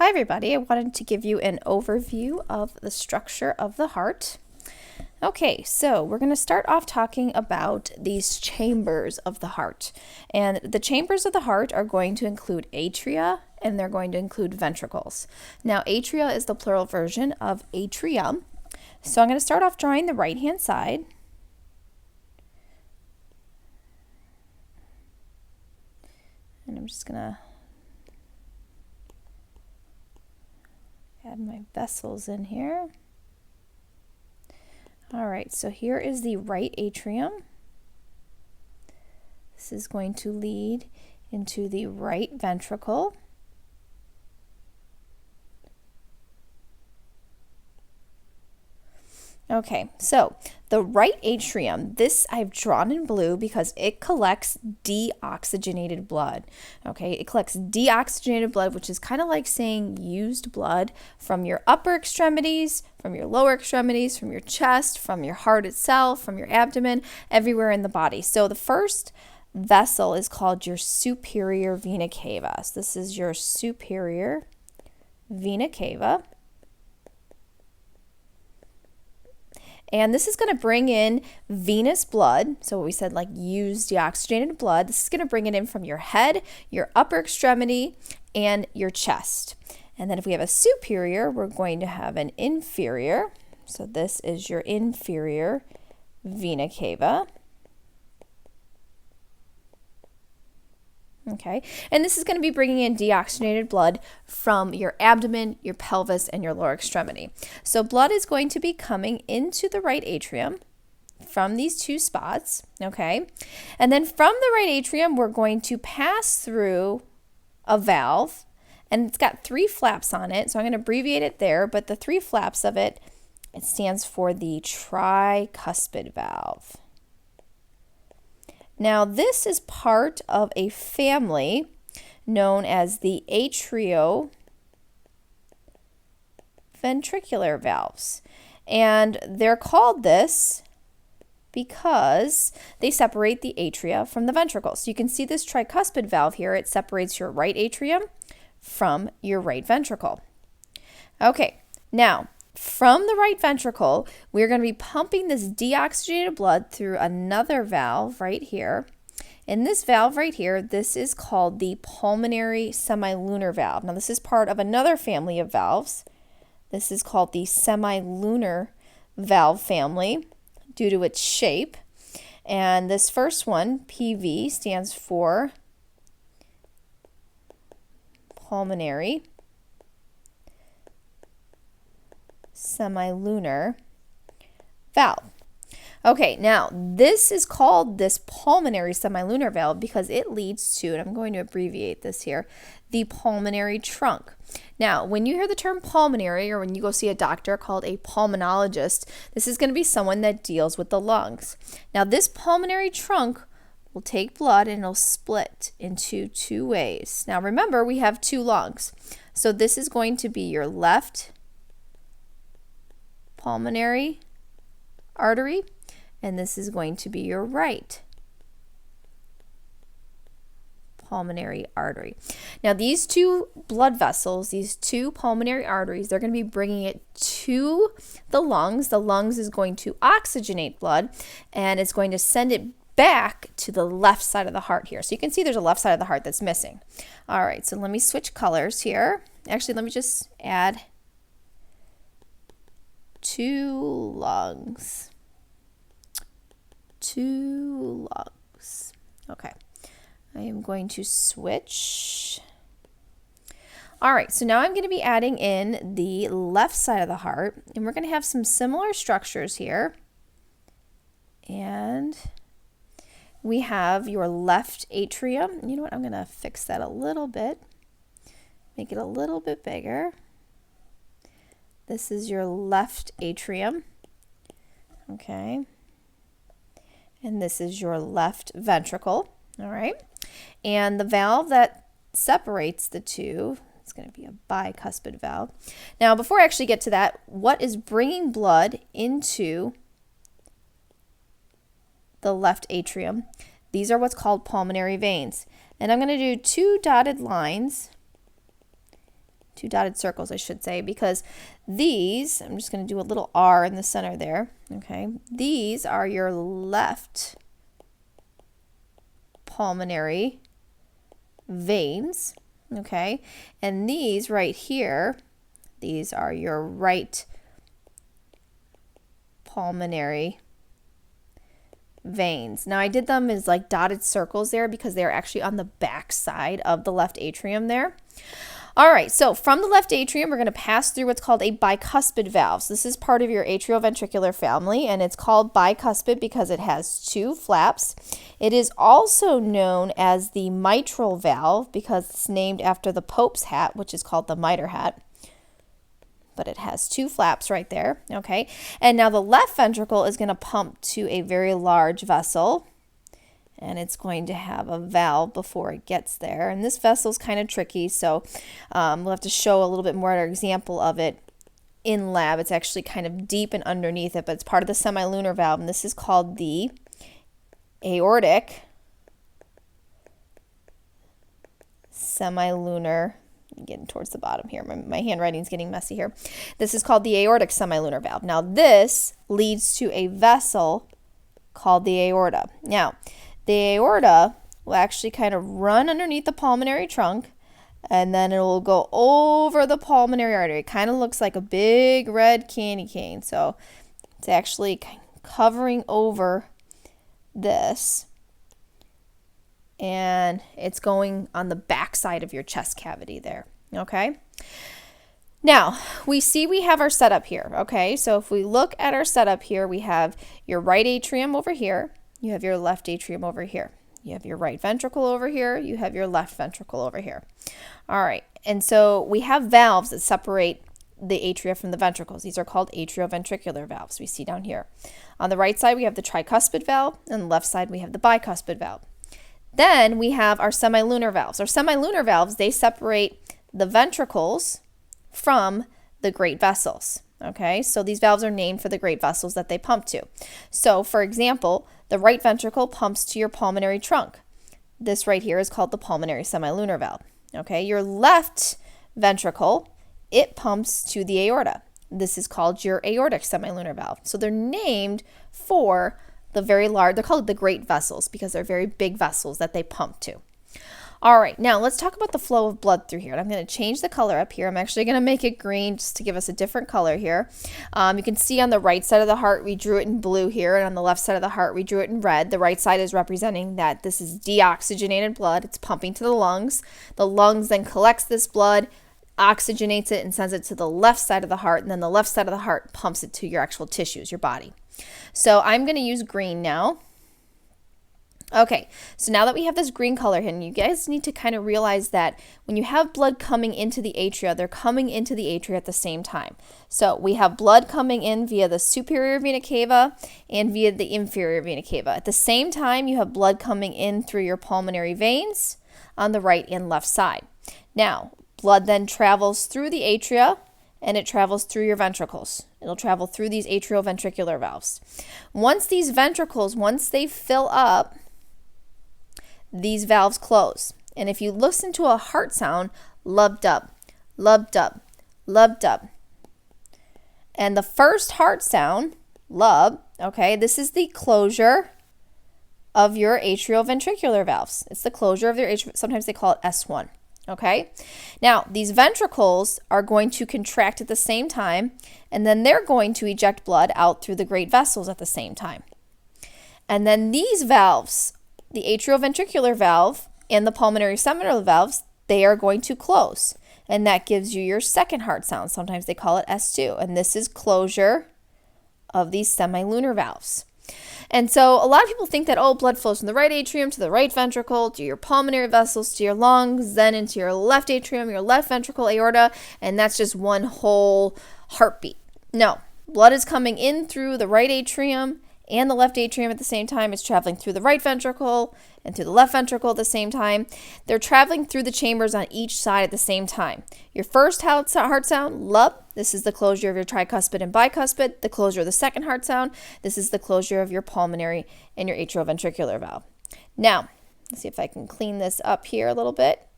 Hi everybody, I wanted to give you an overview of the structure of the heart. Okay, so we're going to start off talking about these chambers of the heart. And the chambers of the heart are going to include atria and they're going to include ventricles. Now, atria is the plural version of atrium. So I'm going to start off drawing the right-hand side. And I'm just going to add my vessels in here. All right, so here is the right atrium. This is going to lead into the right ventricle. Okay, so the right atrium, this I've drawn in blue because it collects deoxygenated blood. Okay, it collects deoxygenated blood, which is kind of like saying used blood from your upper extremities, from your lower extremities, from your chest, from your heart itself, from your abdomen, everywhere in the body. So the first vessel is called your superior vena cava. So this is your superior vena cava. And this is going to bring in venous blood. So what we said, like used deoxygenated blood. This is going to bring it in from your head, your upper extremity, and your chest. And then if we have a superior, we're going to have an inferior. So this is your inferior vena cava. Okay, and this is going to be bringing in deoxygenated blood from your abdomen, your pelvis, and your lower extremity. So blood is going to be coming into the right atrium from these two spots, okay? And then from the right atrium, we're going to pass through a valve, and it's got three flaps on it, so I'm going to abbreviate it there, but the three flaps of it, it stands for the tricuspid valve. Now, this is part of a family known as the atrioventricular valves. And they're called this because they separate the atria from the ventricles. So you can see this tricuspid valve here. It separates your right atrium from your right ventricle. Okay, now, from the right ventricle, we're going to be pumping this deoxygenated blood through another valve right here. In this valve right here, this is called the pulmonary semilunar valve. Now, this is part of another family of valves. This is called the semilunar valve family due to its shape. And this first one, PV, stands for pulmonary semilunar valve. Okay, now this is called this pulmonary semilunar valve because it leads to, and I'm going to abbreviate this here, the pulmonary trunk. Now, when you hear the term pulmonary or when you go see a doctor called a pulmonologist, this is going to be someone that deals with the lungs. Now, this pulmonary trunk will take blood and it'll split into two ways. Now, remember, we have two lungs. So this is going to be your left pulmonary artery, and this is going to be your right pulmonary artery. Now, these two blood vessels, these two pulmonary arteries, they're going to be bringing it to the lungs. The lungs is going to oxygenate blood, and it's going to send it back to the left side of the heart here. So you can see there's a left side of the heart that's missing. All right, so let me switch colors here. Actually, let me just add two lungs. Okay, I am going to switch. All right, so now I'm going to be adding in the left side of the heart, and we're going to have some similar structures here. And we have your left atrium. You know what? I'm going to fix that a little bit, make it a little bit bigger. This is your left atrium, okay, and this is your left ventricle, all right, and the valve that separates the two, it's going to be a bicuspid valve. Now, before I actually get to that, what is bringing blood into the left atrium? These are what's called pulmonary veins, and I'm going to do two dotted lines two dotted circles, I should say, because these, I'm just going to do a little R in the center there, okay? These are your left pulmonary veins, okay? And these right here, these are your right pulmonary veins. Now I did them as like dotted circles there because they're actually on the back side of the left atrium there. All right, so from the left atrium, we're going to pass through what's called a bicuspid valve. So this is part of your atrioventricular family, and it's called bicuspid because it has two flaps. It is also known as the mitral valve because it's named after the Pope's hat, which is called the mitre hat. But it has two flaps right there, okay? And now the left ventricle is going to pump to a very large vessel, and it's going to have a valve before it gets there. And this vessel is kind of tricky, so we'll have to show a little bit more of an example of it in lab. It's actually kind of deep and underneath it, but it's part of the semilunar valve, and this is called the aortic semilunar. Getting towards the bottom here. My handwriting's getting messy here. This is called the aortic semilunar valve. Now this leads to a vessel called the aorta. Now the aorta will actually kind of run underneath the pulmonary trunk, and then it will go over the pulmonary artery. It kind of looks like a big red candy cane. So it's actually covering over this, and it's going on the back side of your chest cavity there, okay? Now, we have our setup here, okay? So if we look at our setup here, we have your right atrium over here, you have your left atrium over here. You have your right ventricle over here, you have your left ventricle over here. All right, and so we have valves that separate the atria from the ventricles. These are called atrioventricular valves, we see down here. On the right side, we have the tricuspid valve, and on the left side, we have the bicuspid valve. Then we have our semilunar valves. Our semilunar valves, they separate the ventricles from the great vessels, okay? So these valves are named for the great vessels that they pump to. So for example, the right ventricle pumps to your pulmonary trunk. This right here is called the pulmonary semilunar valve, okay? Your left ventricle, it pumps to the aorta. This is called your aortic semilunar valve. So they're named for the very large, they're called the great vessels because they're very big vessels that they pump to. All right, now let's talk about the flow of blood through here. And I'm going to change the color up here. I'm actually going to make it green just to give us a different color here. You can see on the right side of the heart, we drew it in blue here, and on the left side of the heart, we drew it in red. The right side is representing that this is deoxygenated blood. It's pumping to the lungs. The lungs then collects this blood, oxygenates it, and sends it to the left side of the heart, and then the left side of the heart pumps it to your actual tissues, your body. So I'm going to use green now. Okay, so now that we have this green color here, you guys need to kind of realize that when you have blood coming into the atria, they're coming into the atria at the same time. So we have blood coming in via the superior vena cava and via the inferior vena cava. At the same time, you have blood coming in through your pulmonary veins on the right and left side. Now, blood then travels through the atria, and it travels through your ventricles. It'll travel through these atrioventricular valves. Once these ventricles, once they fill up, these valves close. And if you listen to a heart sound, lub-dub, lub-dub, lub-dub. And the first heart sound, lub, okay, this is the closure of your atrioventricular valves. It's the closure of their atria. Sometimes they call it S1. Okay, now these ventricles are going to contract at the same time, and then they're going to eject blood out through the great vessels at the same time. And then these valves, the atrioventricular valve and the pulmonary semilunar valves, they are going to close, and that gives you your second heart sound. Sometimes they call it S2, and this is closure of these semilunar valves. And so a lot of people think that, oh, blood flows from the right atrium to the right ventricle, to your pulmonary vessels, to your lungs, then into your left atrium, your left ventricle, aorta, and that's just one whole heartbeat. No, blood is coming in through the right atrium and the left atrium at the same time. It's traveling through the right ventricle and through the left ventricle at the same time. They're traveling through the chambers on each side at the same time. Your first heart sound, lub. This is the closure of your tricuspid and bicuspid. The closure of the second heart sound. This is the closure of your pulmonary and your atrioventricular valve. Now, let's see if I can clean this up here a little bit.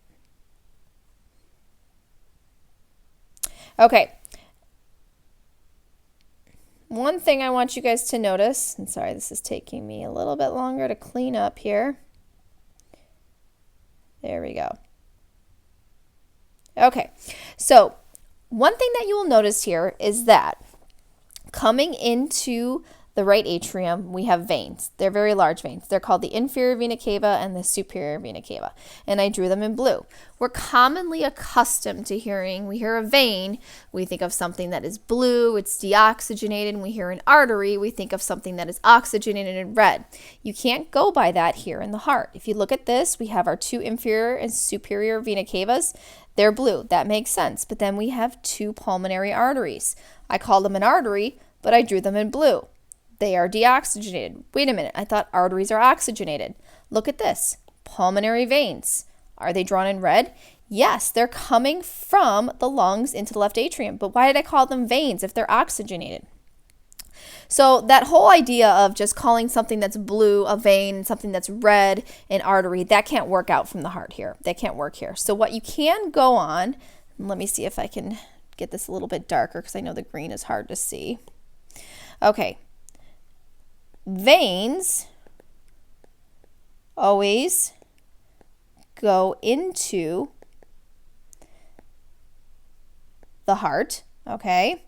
Okay. One thing I want you guys to notice, and sorry, this is taking me a little bit longer to clean up here. There we go. Okay, so one thing that you will notice here is that coming into the right atrium, we have veins. They're very large veins. They're called the inferior vena cava and the superior vena cava, and I drew them in blue. We're commonly accustomed to hearing, we hear a vein, we think of something that is blue, it's deoxygenated, and we hear an artery, we think of something that is oxygenated and red. You can't go by that here in the heart. If you look at this, we have our two inferior and superior vena cavas. They're blue. That makes sense. But then we have two pulmonary arteries. I called them an artery, but I drew them in blue. They are deoxygenated. Wait a minute, I thought arteries are oxygenated. Look at this. Pulmonary veins. Are they drawn in red? Yes, they're coming from the lungs into the left atrium. But why did I call them veins if they're oxygenated? So that whole idea of just calling something that's blue a vein, something that's red an artery, that can't work out from the heart here. That can't work here. So what you can go on, let me see if I can get this a little bit darker because I know the green is hard to see. Okay. Veins always go into the heart, okay?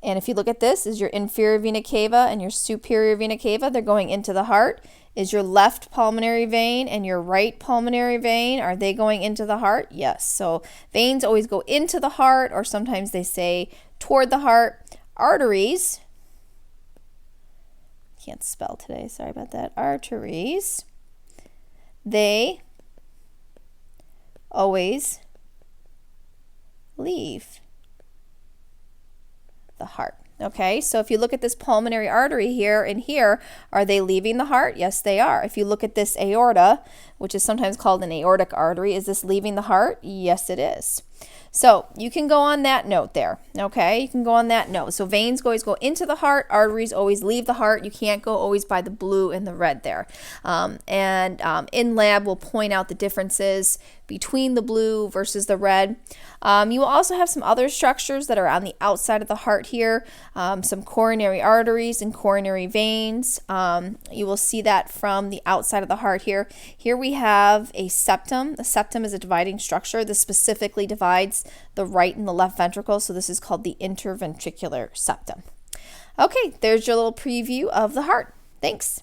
And if you look at this, is your inferior vena cava and your superior vena cava, they're going into the heart. Is your left pulmonary vein and your right pulmonary vein, are they going into the heart? Yes. So veins always go into the heart, or sometimes they say toward the heart. Arteries, can't spell today, sorry about that. Arteries, they always leave the heart. Okay, so if you look at this pulmonary artery here and here, are they leaving the heart? Yes, they are. If you look at this aorta, which is sometimes called an aortic artery, is this leaving the heart? Yes, it is. So you can go on that note there, okay? You can go on that note. So veins always go into the heart, arteries always leave the heart. You can't go always by the blue and the red there. In lab, we'll point out the differences between the blue versus the red. You will also have some other structures that are on the outside of the heart here, some coronary arteries and coronary veins. You will see that from the outside of the heart here. Here we have a septum. The septum is a dividing structure. This specifically divides the right and the left ventricle, so this is called the interventricular septum. Okay, there's your little preview of the heart. Thanks.